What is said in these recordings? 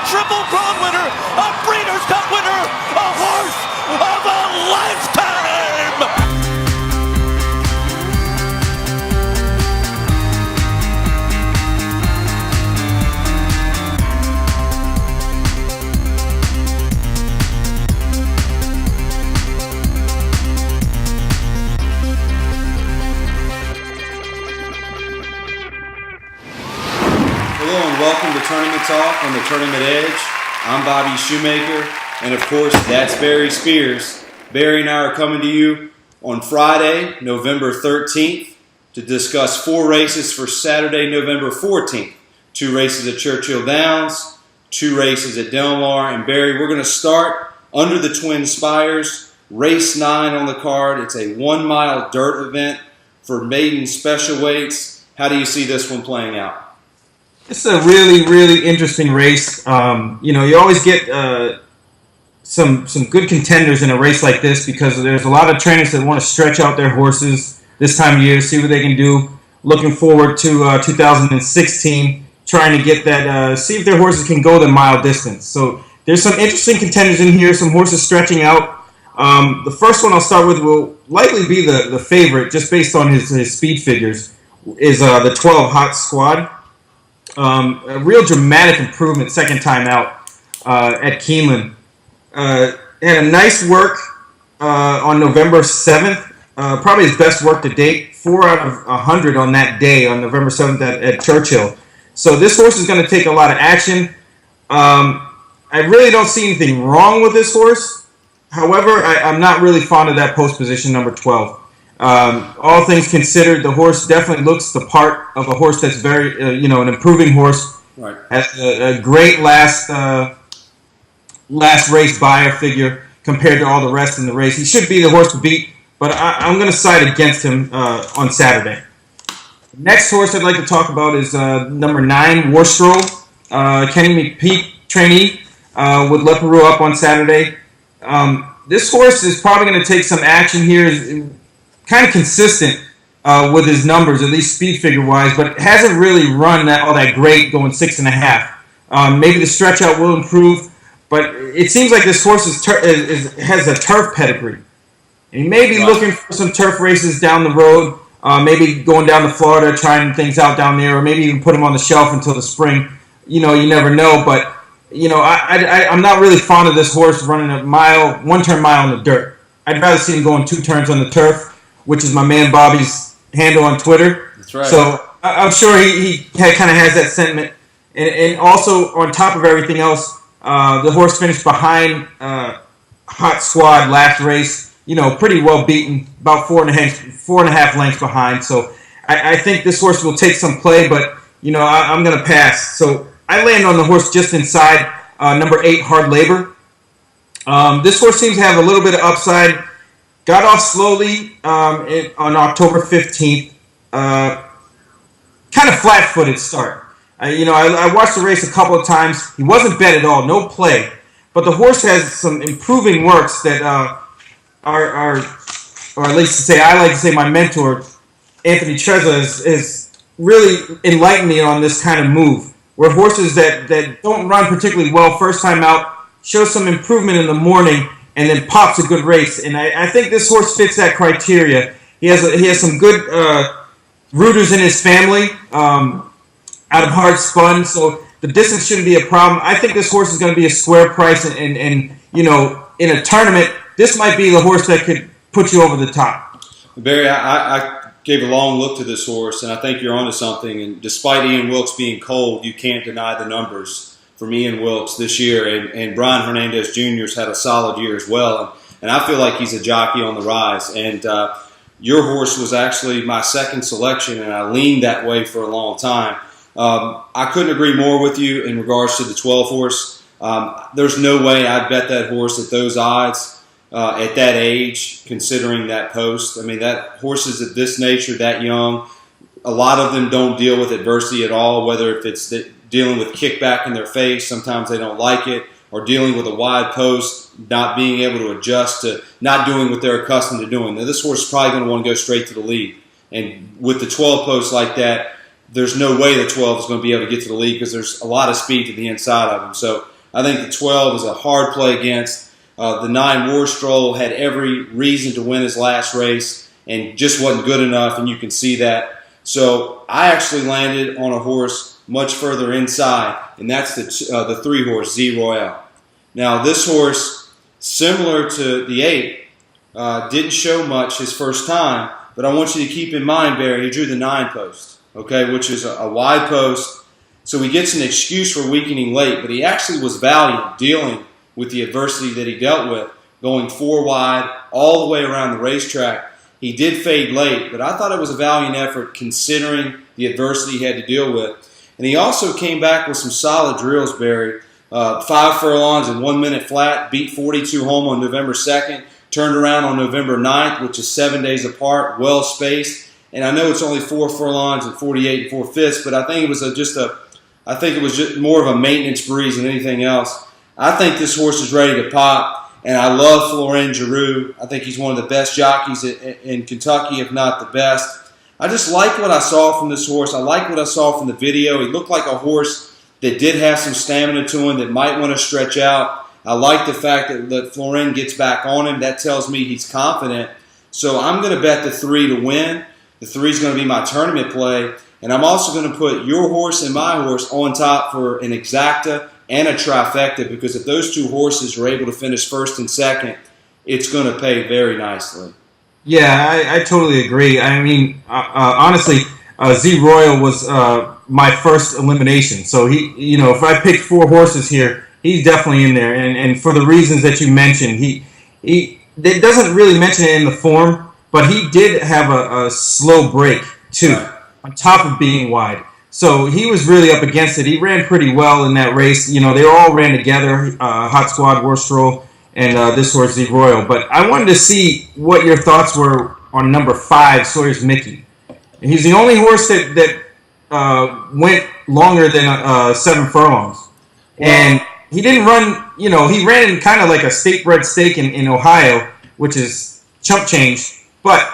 Triple Crown winner, a Breeders' Cup winner, a horse of a lifetime! Hello and welcome to Tournament Talk on the Tournament Edge. I'm Bobby Shoemaker, and of course, that's Barry Spears. Barry and I are coming to you on Friday, November 13th, to discuss 4 races for Saturday, November 14th. 2 races at Churchill Downs, 2 races at Del Mar, and Barry, we're going to start under the Twin Spires, race 9 on the card. It's a 1-mile dirt event for maiden special weights. How do you see this one playing out? It's a really, really interesting race. You always get some good contenders in a race like this because there's a lot of trainers that want to stretch out their horses this time of year, see what they can do. Looking forward to 2016, trying to get that, see if their horses can go the mile distance. So there's some interesting contenders in here, some horses stretching out. The first one I'll start with will likely be the favorite, just based on his speed figures, is the 12 Hot Squad. A real dramatic improvement second time out at Keeneland. Had a nice work on November 7th, probably his best work to date, 4 out of 100 on that day on November 7th at Churchill. So this horse is going to take a lot of action. I really don't see anything wrong with this horse. However, I'm not really fond of that post position, number 12. All things considered, the horse definitely looks the part of a horse that's very, an improving horse. Right. Has a great last race buyer figure compared to all the rest in the race. He should be the horse to beat, but I'm going to side against him on Saturday. Next horse I'd like to talk about is number 9, Warstroll, Kenny McPeak trainee with Leparoux up on Saturday. This horse is probably going to take some action here. Kind of consistent with his numbers, at least speed figure wise, but hasn't really run all that great, going 6.5. Maybe the stretch out will improve, but it seems like this horse has a turf pedigree. And he may be looking for some turf races down the road, maybe going down to Florida, trying things out down there, or maybe even put him on the shelf until the spring. You never know, but I'm not really fond of this horse running a 1-turn mile in the dirt. I'd rather see him going 2 turns on the turf, which is my man Bobby's handle on Twitter. That's right. So I'm sure he kind of has that sentiment. And also, on top of everything else, the horse finished behind Hot Squad last race, pretty well beaten, about 4.5 lengths behind. So I think this horse will take some play, but, I'm going to pass. So I land on the horse just inside number 8, Hard Labor. This horse seems to have a little bit of upside. Got off slowly on October 15th. Kind of flat-footed start. I watched the race a couple of times. He wasn't bet at all, no play. But the horse has some improving works that are or at least I like to say my mentor, Anthony Trezza, has really enlightened me on this kind of move, where horses that don't run particularly well first time out show some improvement in the morning and then pops a good race. And I think this horse fits that criteria. He has some good rooters in his family out of hard spun, so the distance shouldn't be a problem. I think this horse is going to be a square price, and in a tournament, this might be the horse that could put you over the top. Barry, I gave a long look to this horse, and I think you're onto something. And despite Ian Wilkes being cold, you can't deny the numbers from Ian Wilkes this year, and Brian Hernandez Jr.'s had a solid year as well, and I feel like he's a jockey on the rise. And your horse was actually my second selection, and I leaned that way for a long time. I couldn't agree more with you in regards to the 12 horse. There's no way I'd bet that horse at those odds at that age, considering that post. I mean, that horses at this nature, that young, a lot of them don't deal with adversity at all, whether if it's dealing with kickback in their face, sometimes they don't like it, or dealing with a wide post, not being able to adjust to not doing what they're accustomed to doing. Now, this horse is probably going to want to go straight to the lead. And with the 12 posts like that, there's no way the 12 is going to be able to get to the lead because there's a lot of speed to the inside of him. So I think the 12 is a hard play against. The 9 War Stroll had every reason to win his last race and just wasn't good enough, and you can see that. So I actually landed on a horse much further inside, and that's the 3 horse, Z Royale. Now this horse, similar to the 8, didn't show much his first time, but I want you to keep in mind, Barry, he drew the 9 post, okay, which is a wide post. So he gets an excuse for weakening late, but he actually was valiant dealing with the adversity that he dealt with, going 4 wide all the way around the racetrack. He did fade late, but I thought it was a valiant effort considering the adversity he had to deal with. And he also came back with some solid drills, Barry. 5 furlongs and 1 minute flat, beat 42 home on November 2nd, turned around on November 9th, which is 7 days apart, well spaced. And I know it's only 4 furlongs and 48 4/5, but I think it was just more of a maintenance breeze than anything else. I think this horse is ready to pop, and I love Florent Giroux. I think he's one of the best jockeys in Kentucky, if not the best. I just like what I saw from this horse. I like what I saw from the video. He looked like a horse that did have some stamina to him that might want to stretch out. I like the fact that Florent gets back on him. That tells me he's confident. So I'm going to bet the 3 to win. The 3 is going to be my tournament play. And I'm also going to put your horse and my horse on top for an exacta and a trifecta, because if those 2 horses are able to finish first and second, it's going to pay very nicely. Yeah, I totally agree. I mean, honestly, Z Royal was my first elimination. So if I picked 4 horses here, he's definitely in there. And for the reasons that you mentioned, it doesn't really mention it in the form, but he did have a slow break too, on top of being wide. So he was really up against it. He ran pretty well in that race. They all ran together, Hot Squad, War Stroll, and this horse, Z Royal. But I wanted to see what your thoughts were on number 5, Sawyer's Mickey. And he's the only horse that went longer than 7 furlongs. And he didn't run, he ran kind of like a state-bred stake in Ohio, which is chump change. But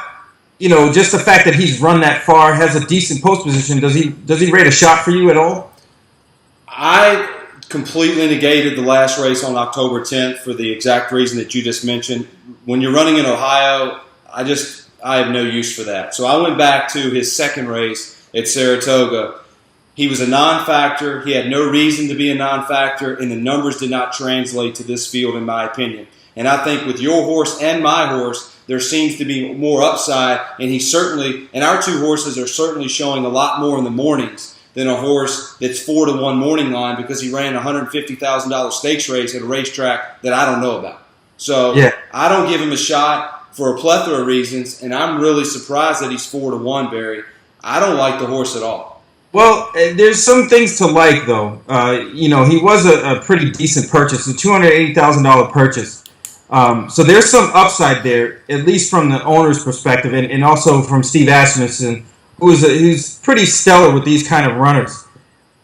just the fact that he's run that far, has a decent post position, does he rate a shot for you at all? I completely negated the last race on October 10th for the exact reason that you just mentioned. When you're running in Ohio, I have no use for that. So I went back to his second race at Saratoga. He was a non-factor. He had no reason to be a non-factor, and the numbers did not translate to this field, in my opinion. And I think with your horse and my horse, there seems to be more upside, and our 2 horses are certainly showing a lot more in the mornings than a horse that's 4 to 1 morning line, because he ran a $150,000 stakes race at a racetrack that I don't know about. So yeah. I don't give him a shot for a plethora of reasons, and I'm really surprised that he's 4 to 1, Barry. I don't like the horse at all. Well, there's some things to like, though. He was a pretty decent purchase, a $280,000 purchase. So there's some upside there, at least from the owner's perspective, and also from Steve Asmussen, who's pretty stellar with these kind of runners.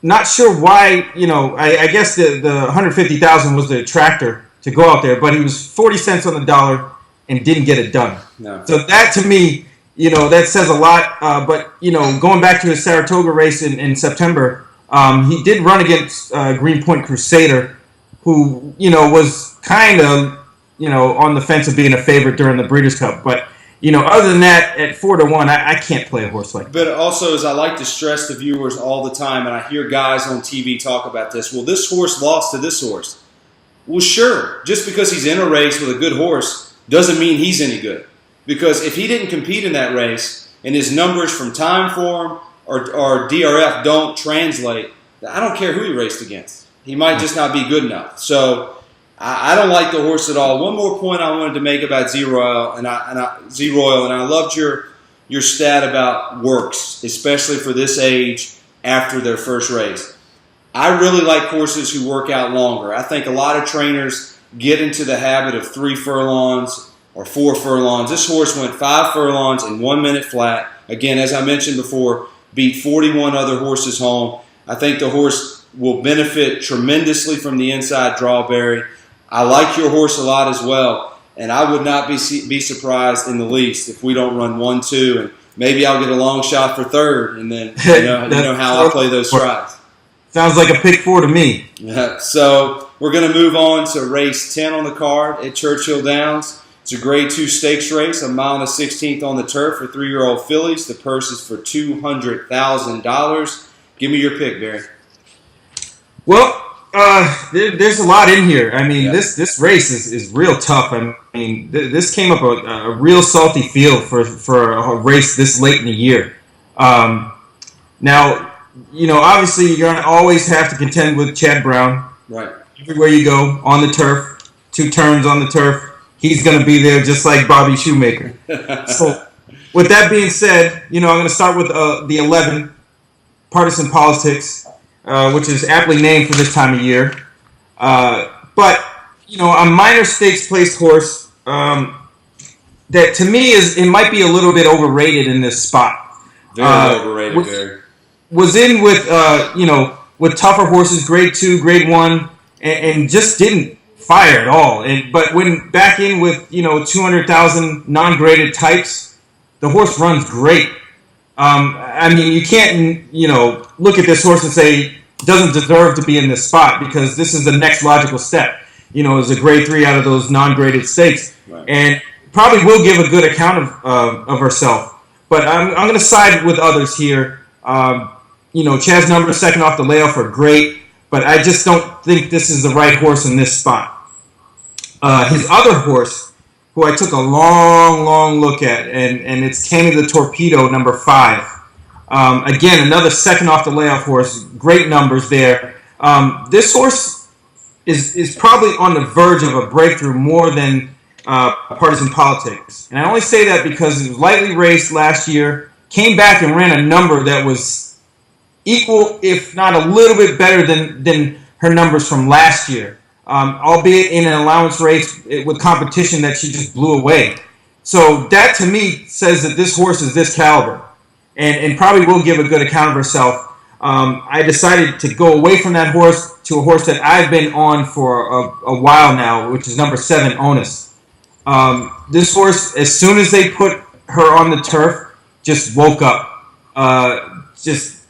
Not sure why, I guess the $150,000 was the attractor to go out there, but he was 40 cents on the dollar and didn't get it done. No. So that, to me, that says a lot. But going back to his Saratoga race in September, he did run against Greenpoint Crusader, who, was kind of, on the fence of being a favorite during the Breeders' Cup. But, other than that, at 4 to 1, I can't play a horse like that. But also, as I like to stress to viewers all the time, and I hear guys on TV talk about this, well, this horse lost to this horse. Well, sure, just because he's in a race with a good horse doesn't mean he's any good. Because if he didn't compete in that race, and his numbers from time form or DRF don't translate, I don't care who he raced against. He might just not be good enough. So I don't like the horse at all. One more point I wanted to make about Z Royal, and I loved your stat about works, especially for this age after their first race. I really like horses who work out longer. I think a lot of trainers get into the habit of 3 furlongs or 4 furlongs. This horse went 5 furlongs in 1 minute flat. Again, as I mentioned before, beat 41 other horses home. I think the horse will benefit tremendously from the inside draw, Barry. I like your horse a lot as well, and I would not be surprised in the least if we don't run 1-2, and maybe I'll get a long shot for third, and then you know how I play those strides. Sounds like a pick 4 to me. Yeah, so we're going to move on to race 10 on the card at Churchill Downs. It's a Grade 2 stakes race, a mile and a 16th on the turf for 3-year-old fillies. The purse is for $200,000. Give me your pick, Barry. Well, there's a lot in here. I mean, this race is real tough. I mean, this came up a real salty field for a race this late in the year. Now, obviously you're going to always have to contend with Chad Brown. Right. Everywhere you go, on the turf, 2 turns on the turf, he's going to be there just like Bobby Shoemaker. So, with that being said, I'm going to start with the 11, Partisan Politics, which is aptly named for this time of year. But, a minor stakes placed horse that to me it might be a little bit overrated in this spot. Very overrated, Barry. Was in with, with tougher horses, Grade 2, Grade 1, and just didn't fire at all. But when back in with, 200,000 non-graded types, the horse runs great. I mean, you can't, look at this horse and say doesn't deserve to be in this spot because this is the next logical step. Is a Grade 3 out of those non-graded stakes, right. And probably will give a good account of herself. But I'm going to side with others here. Chad's numbers second off the layoff are great, but I just don't think this is the right horse in this spot. His other horse, who I took a long look at, and it's Tammy the Torpedo, number 5. Again, another second off the layoff horse, great numbers there. This horse is probably on the verge of a breakthrough more than Partisan Politics. And I only say that because it was lightly raced last year, came back and ran a number that was equal, if not a little bit better than her numbers from last year. Albeit in an allowance race with competition that she just blew away. So that to me says that this horse is this caliber and probably will give a good account of herself. I decided to go away from that horse to a horse that I've been on for a while now, which is number 7, Onus. This horse, as soon as they put her on the turf, just woke up. Just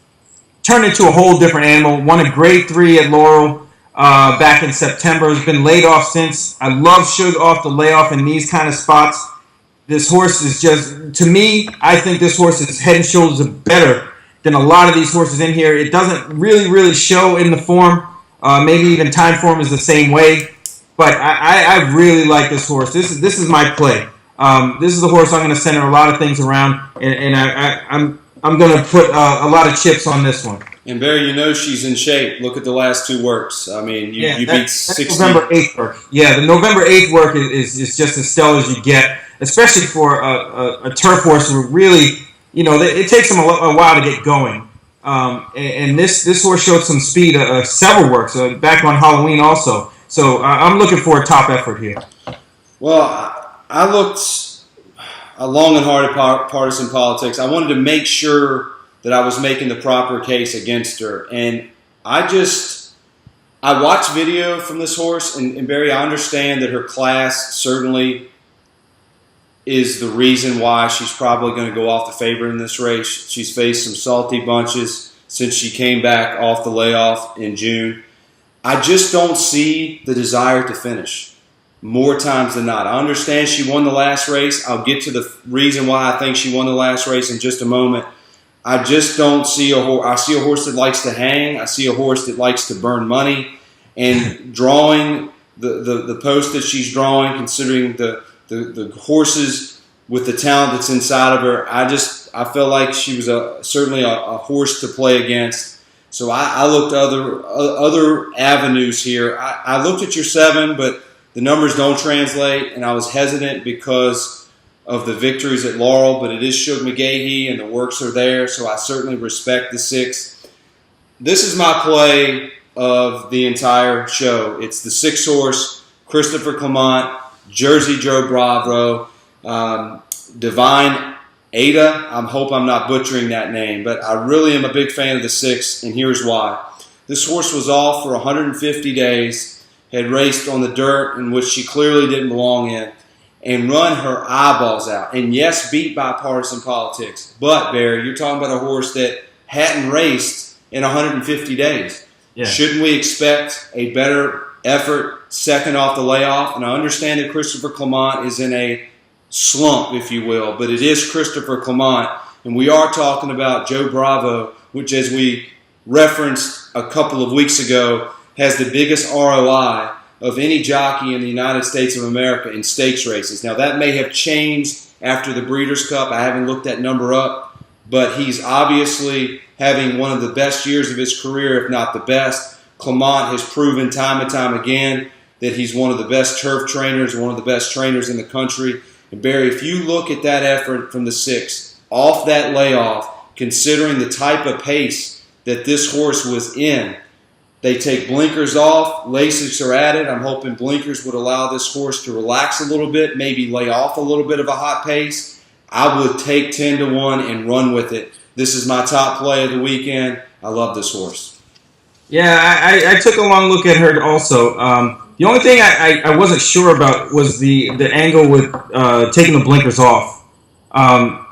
turned into a whole different animal. Won a Grade 3 at Laurel back in September. Has been laid off since. I love Sugar off the layoff in these kind of spots. This horse is just, to me, I think this horse is head and shoulders better than a lot of these horses in here. It doesn't really show in the form. Maybe even time form is the same way. But I really like this horse. This is my play. This is the horse I'm going to center a lot of things around, and I'm going to put a lot of chips on this one. And Barry, she's in shape. Look at the last 2 works. I mean, you beat 60. November 8th work. Yeah, the November 8th work is just as stellar as you get, especially for a turf horse who really, it takes them a while to get going. And this horse showed some speed, several works, back on Halloween also. So I'm looking for a top effort here. Well, I looked long and hard at Partisan Politics. I wanted to make sure that I was making the proper case against her. And I watched video from this horse, and Barry, I understand that her class certainly is the reason why she's probably going to go off the favorite in this race. She's faced some salty bunches since she came back off the layoff in June. I just don't see the desire to finish more times than not. I understand she won the last race. I'll get to the reason why I think she won the last race in just a moment. I just don't see a horse. I see a horse that likes to hang. I see a horse that likes to burn money. And drawing the post that she's drawing, considering the horses with the talent that's inside of her, I feel like she was certainly a horse to play against. So I looked at other avenues here. I looked at your 7, but the numbers don't translate, and I was hesitant because of the victories at Laurel, but it is Shug McGahee, and the works are there, so I certainly respect the 6. This is my play of the entire show. It's the 6 horse, Christopher Clement, Jersey Joe Bravo, Divine Ada. I hope I'm not butchering that name, but I really am a big fan of the 6, and here's why. This horse was off for 150 days, had raced on the dirt in which she clearly didn't belong in, and run her eyeballs out. And yes, beat by Partisan Politics. But, Barry, you're talking about a horse that hadn't raced in 150 days. Yeah. Shouldn't we expect a better effort second off the layoff? And I understand that Christopher Clement is in a slump, if you will, but it is Christopher Clement. And we are talking about Joe Bravo, which, as we referenced a couple of weeks ago, has the biggest ROI of any jockey in the United States of America in stakes races. Now, that may have changed after the Breeders' Cup. I haven't looked that number up, but he's obviously having one of the best years of his career, if not the best. Clement has proven time and time again that he's one of the best turf trainers, one of the best trainers in the country. And Barry, if you look at that effort from the 6th, off that layoff, considering the type of pace that this horse was in, they take blinkers off, Lasix are added. I'm hoping blinkers would allow this horse to relax a little bit, maybe lay off a little bit of a hot pace. I would take 10-1 and run with it. This is my top play of the weekend. I love this horse. Yeah, I took a long look at her also. The only thing I wasn't sure about was the angle with taking the blinkers off. I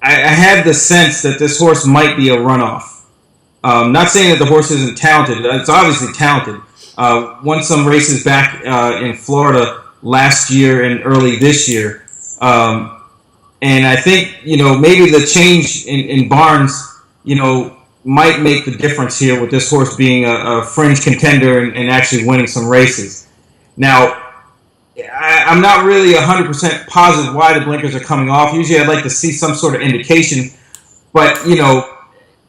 had the sense that this horse might be a runoff. Not saying that the horse isn't talented. It's obviously talented. Won some races back in Florida last year and early this year. And I think, maybe the change in Barnes, might make the difference here with this horse being a fringe contender and actually winning some races. Now, I'm not really 100% positive why the blinkers are coming off. Usually I'd like to see some sort of indication. But,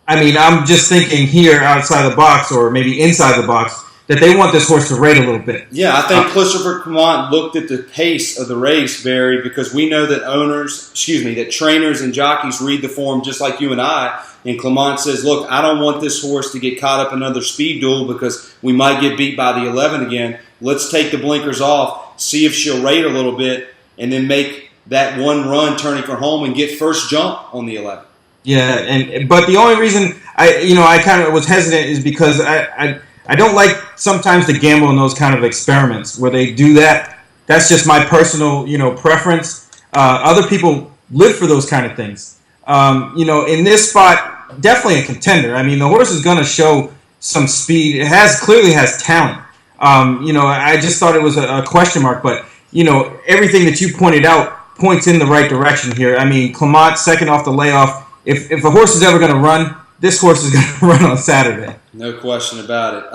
I'm just thinking here outside the box or maybe inside the box that they want this horse to rate a little bit. Yeah, I think Christopher Clement looked at the pace of the race, Barry, because we know that that trainers and jockeys read the form just like you and I. And Clement says, look, I don't want this horse to get caught up in another speed duel because we might get beat by the 11 again. Let's take the blinkers off, see if she'll rate a little bit, and then make that one run turning for home and get first jump on the 11. Yeah, but the only reason I kind of was hesitant is because I don't like sometimes to gamble in those kind of experiments where they do that. That's just my personal, preference. Other people live for those kind of things. In this spot, definitely a contender. I mean, the horse is going to show some speed. It clearly has talent. I just thought it was a question mark, but, everything that you pointed out points in the right direction here. I mean, Clement, second off the layoff. If a horse is ever going to run, this horse is going to run on Saturday. No question about it.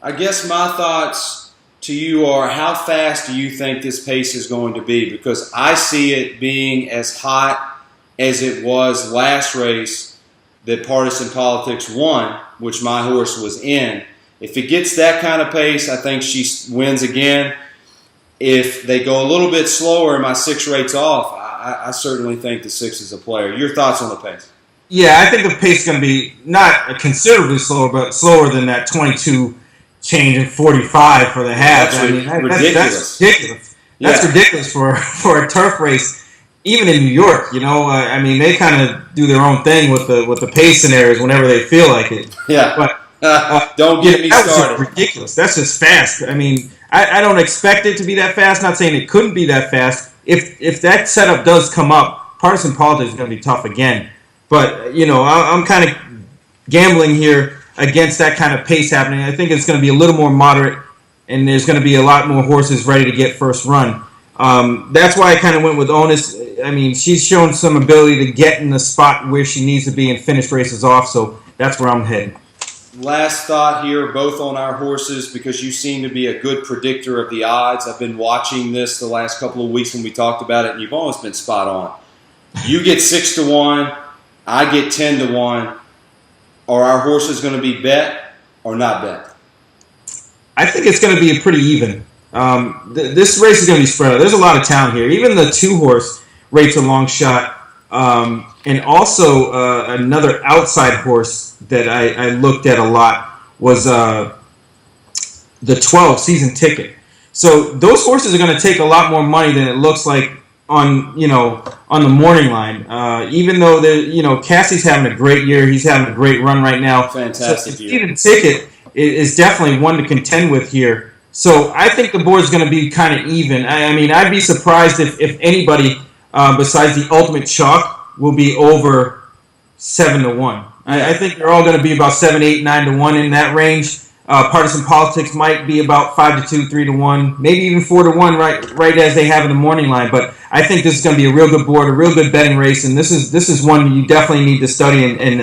I guess my thoughts to you are, how fast do you think this pace is going to be? Because I see it being as hot as it was last race that Partisan Politics won, which my horse was in. If it gets that kind of pace, I think she wins again. If they go a little bit slower and my 6 rates off, I certainly think the 6 is a player. Your thoughts on the pace? Yeah, I think the pace is going to be not considerably slower, but slower than that 22 change and 45 for the half. That's ridiculous. That's ridiculous. That's ridiculous for a turf race. Even in New York, they kind of do their own thing with the pace scenarios whenever they feel like it. Yeah, but don't get me started. That's just ridiculous. That's just fast. I mean, I don't expect it to be that fast. Not saying it couldn't be that fast. If that setup does come up, Partisan Politics is going to be tough again. But I'm kind of gambling here against that kind of pace happening. I think it's going to be a little more moderate, and there's going to be a lot more horses ready to get first run. That's why I kind of went with Onus. I mean, she's shown some ability to get in the spot where she needs to be and finish races off, so that's where I'm heading. Last thought here, both on our horses, because you seem to be a good predictor of the odds. I've been watching this the last couple of weeks when we talked about it, and you've almost been spot on. You get 6-1, I get 10-1. Are our horses going to be bet or not bet? I think it's going to be pretty even. This race is going to be spread out. There's a lot of talent here. Even the 2-horse rates a long shot. And also another outside horse that I looked at a lot was the 12 Season Ticket. So those horses are going to take a lot more money than it looks like on the morning line. Even though Cassie's having a great year, he's having a great run right now. Fantastic year. Season Ticket is definitely one to contend with here. So I think the board's going to be kind of even. I mean, I'd be surprised if anybody besides the Ultimate Chalk will be over 7-1. I think they're all going to be about 7, 8, 9 to 1 in that range. Partisan Politics might be about 5 to 2, 3 to 1, maybe even 4 to 1, right as they have in the morning line. But I think this is going to be a real good board, a real good betting race, and this is one you definitely need to study and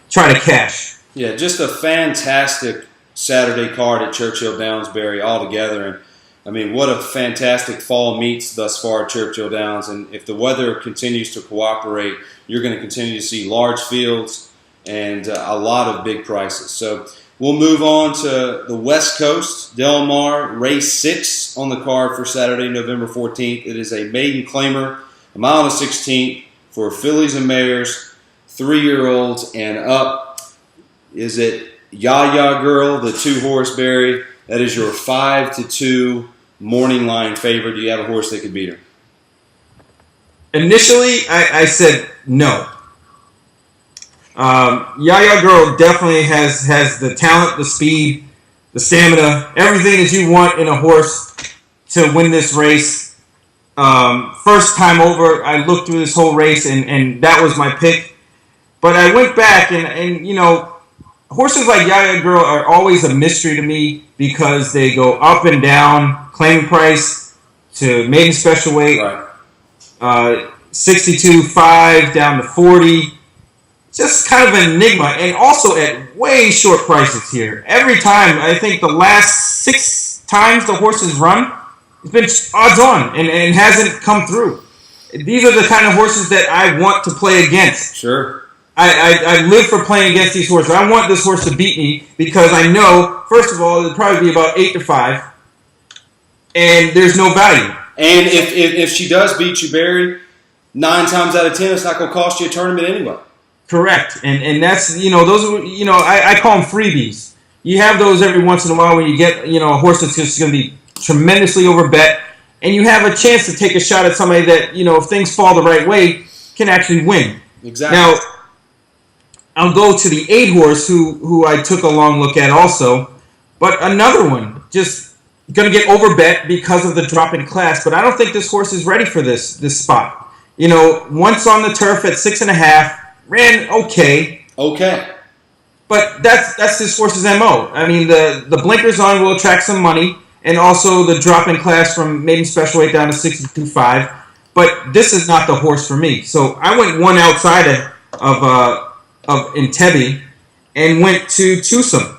try to cash. Yeah, just a fantastic Saturday card at Churchill Downs, Barry, altogether. And I mean, what a fantastic fall meets thus far at Churchill Downs. And if the weather continues to cooperate, you're going to continue to see large fields and a lot of big prices. So we'll move on to the West Coast. Del Mar, race 6 on the card for Saturday, November 14th. It is a maiden claimer, a mile and a 16th for fillies and mares, 3-year-olds and up. Is it Yaya Girl, the 2-horse, Barry? That is your 5 to 2 morning line favorite. Do you have a horse that could beat her? Initially, I said no. Yaya Girl definitely has the talent, the speed, the stamina, everything that you want in a horse to win this race. First time over, I looked through this whole race, and that was my pick. But I went back, and you know, horses like Yaya Girl are always a mystery to me because they go up and down, claiming price to maiden special weight, Right. 62.5 down to 40. Just kind of an enigma, and also at way short prices here. Every time, I think the last 6 times the horses run, it's been odds on and hasn't come through. These are the kind of horses that I want to play against. Sure. I live for playing against these horses. I want this horse to beat me because I know, first of all, it'll probably be about 8 to 5, and there's no value. And if she does beat you, Barry, 9 times out of 10, it's not going to cost you a tournament anyway. Correct, and that's, you know, those are, you know, I call them freebies. You have those every once in a while when you get, you know, a horse that's just going to be tremendously overbet, and you have a chance to take a shot at somebody that, you know, if things fall the right way, can actually win. Exactly. Now, I'll go to the 8-horse who I took a long look at also, but another one just going to get overbet because of the drop in class. But I don't think this horse is ready for this spot. You know, once on the turf at 6.5, ran okay. Okay. But that's this horse's MO. I mean, the blinkers on will attract some money, and also the drop in class from maiden special weight down to 62.5. But this is not the horse for me. So I went one outside of Entebbe and went to Tucson.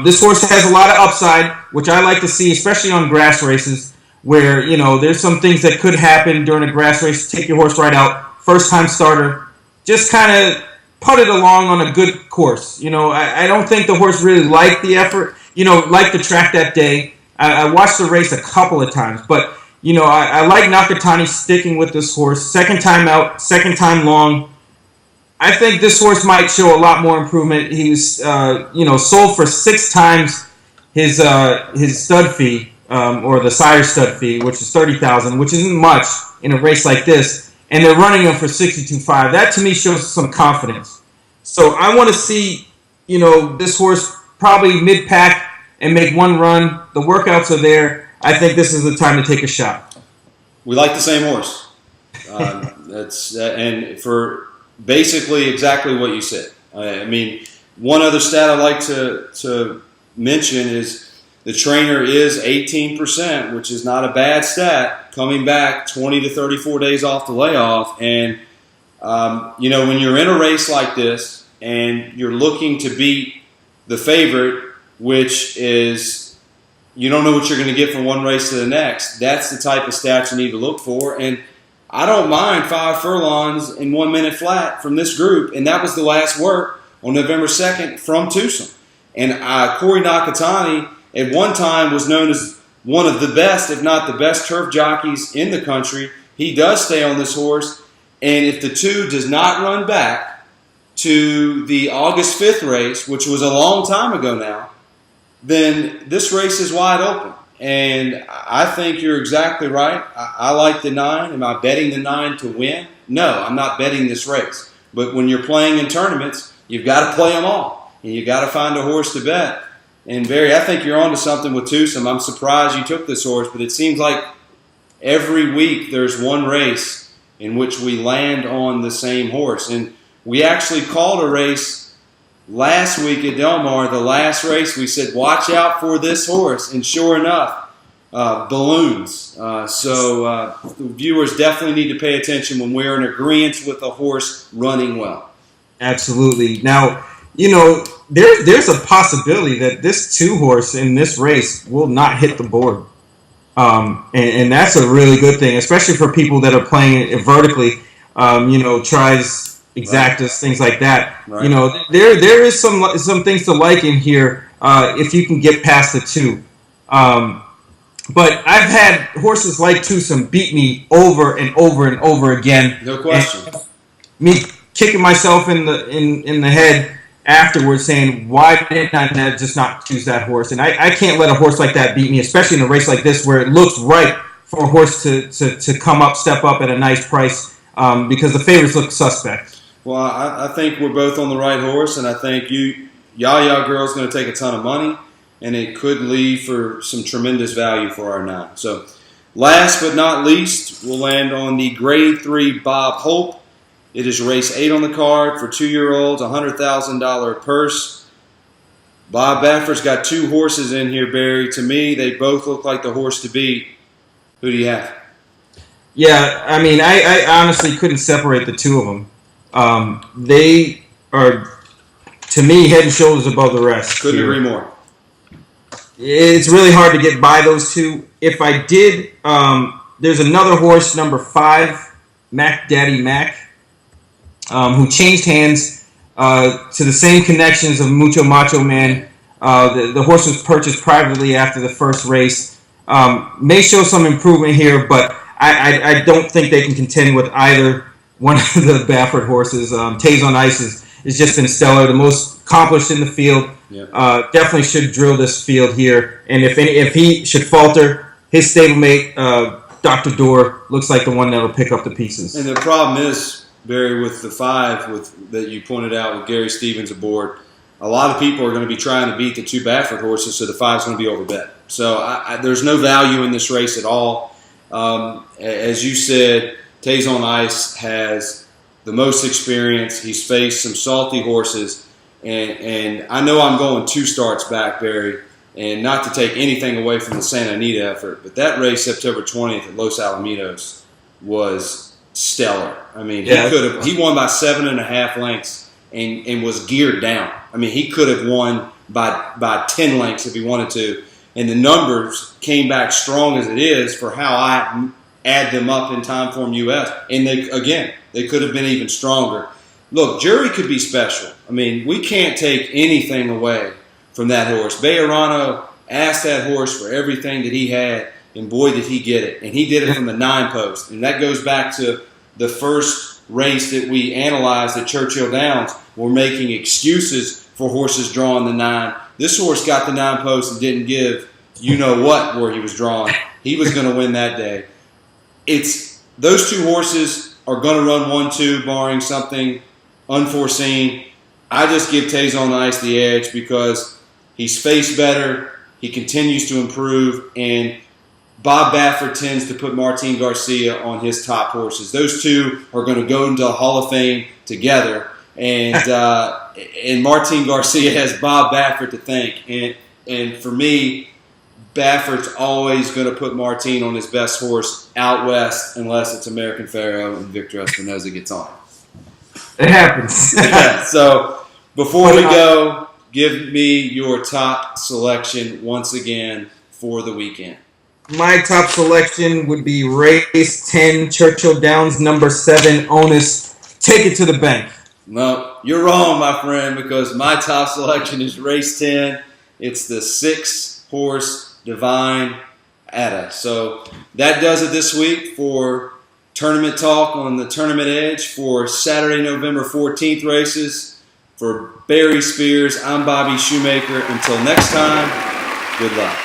This horse has a lot of upside, which I like to see, especially on grass races, where, you know, there's some things that could happen during a grass race. Take your horse right out, first time starter, just kind of put it along on a good course. You know, I don't think the horse really liked the effort, you know, liked the track that day. I watched the race a couple of times, but, you know, I like Nakatani sticking with this horse. Second time out, second time long. I think this horse might show a lot more improvement. He was, you know, sold for 6 times his stud fee, or the sire stud fee, which is $30,000, which isn't much in a race like this. And they're running him for 62.5. That to me shows some confidence. So I want to see, you know, this horse probably mid-pack and make one run. The workouts are there. I think this is the time to take a shot. We like the same horse. And for basically exactly what you said. I mean, one other stat I like to mention is the trainer is 18%, which is not a bad stat, coming back 20 to 34 days off the layoff. And, you know, when you're in a race like this and you're looking to beat the favorite, which is you don't know what you're going to get from one race to the next, that's the type of stats you need to look for. And I don't mind 5 furlongs in 1 minute flat from this group, and that was the last work on November 2nd from Tucson. And Corey Nakatani at one time was known as one of the best, if not the best, turf jockeys in the country. He does stay on this horse, and if the 2 does not run back to the August 5th race, which was a long time ago now, then this race is wide open. And I think you're exactly right. I like the 9. Am I betting the 9 to win? No, I'm not betting this race. But when you're playing in tournaments, you've got to play them all. And you've got to find a horse to bet. And Barry, I think you're onto something with Tucson. I'm surprised you took this horse, but it seems like every week there's one race in which we land on the same horse. And We actually called a race last week at Del Mar. The last race, we said, watch out for this horse. And sure enough, balloons. So viewers definitely need to pay attention when we're in agreement with a horse running well. Absolutely. Now, there's a possibility that this 2-horse in this race will not hit the board. And that's a really good thing, especially for people that are playing it vertically, tries, exactas, right, things like that. Right. There is some things to like in here if you can get past the 2. But I've had horses like Twosome beat me over and over and over again. No question. And me kicking myself in the head afterwards, saying, "Why did I just not choose that horse?" And I can't let a horse like that beat me, especially in a race like this where it looks right for a horse to come up, step up at a nice price, because the favorites look suspect. Well, I think we're both on the right horse, and I think Yaya Girl is going to take a ton of money. And it could leave for some tremendous value for our 9. So last but not least, we'll land on the Grade 3 Bob Hope. It is race 8 on the card for 2-year-olds, $100,000 purse. Bob Baffert's got 2 horses in here, Barry. To me, they both look like the horse to beat. Who do you have? Yeah, I mean, I honestly couldn't separate the 2 of them. They are, to me, head and shoulders above the rest. Couldn't agree more. It's really hard to get by those 2. If I did, there's another horse, number 5, Mac Daddy Mac, who changed hands to the same connections of Mucho Macho Man. The horse was purchased privately after the first race. May show some improvement here, but I don't think they can contend with either one of the Baffert horses. Taze on Ice is just been stellar, the most accomplished in the field. Yeah. Definitely should drill this field here. And if he should falter, his stablemate, Dr. Dorr, looks like the one that will pick up the pieces. And the problem is, Barry, with the 5 that you pointed out with Gary Stevens aboard, a lot of people are going to be trying to beat the 2 Baffert horses, so the 5 is going to be overbet. So there's no value in this race at all. As you said, Taze on Ice has the most experience. He's faced some salty horses. And I know I'm going 2 starts back, Barry, and not to take anything away from the Santa Anita effort, but that race September 20th at Los Alamitos was stellar. I mean, he won by 7.5 lengths and was geared down. I mean, he could have won by 10 lengths if he wanted to. And the numbers came back strong as it is for how I add them up in Timeform US. And they could have been even stronger. Look, Jury could be special. I mean, we can't take anything away from that horse. Bejarano asked that horse for everything that he had, and boy, did he get it. And he did it from the 9 post. And that goes back to the first race that we analyzed at Churchill Downs. We're making excuses for horses drawing the 9. This horse got the 9 post and didn't give you-know-what where he was drawn. He was going to win that day. Those 2 horses are going to run 1-2, barring something unforeseen. I just give Taze on Ice the edge because he's faced better, he continues to improve, and Bob Baffert tends to put Martin Garcia on his top horses. Those 2 are going to go into the Hall of Fame together, and Martin Garcia has Bob Baffert to thank. And for me, Baffert's always going to put Martin on his best horse out west, unless it's American Pharaoh and Victor Espinoza gets on him. It happens. Yeah, so before we go, give me your top selection once again for the weekend. My top selection would be race 10, Churchill Downs, number 7, Onus. Take it to the bank. No, you're wrong, my friend, because my top selection is race 10. It's the 6-horse Divine Atta. So that does it this week for Tournament Talk on the Tournament Edge for Saturday, November 14th races. For Barry Spears, I'm Bobby Shoemaker. Until next time, good luck.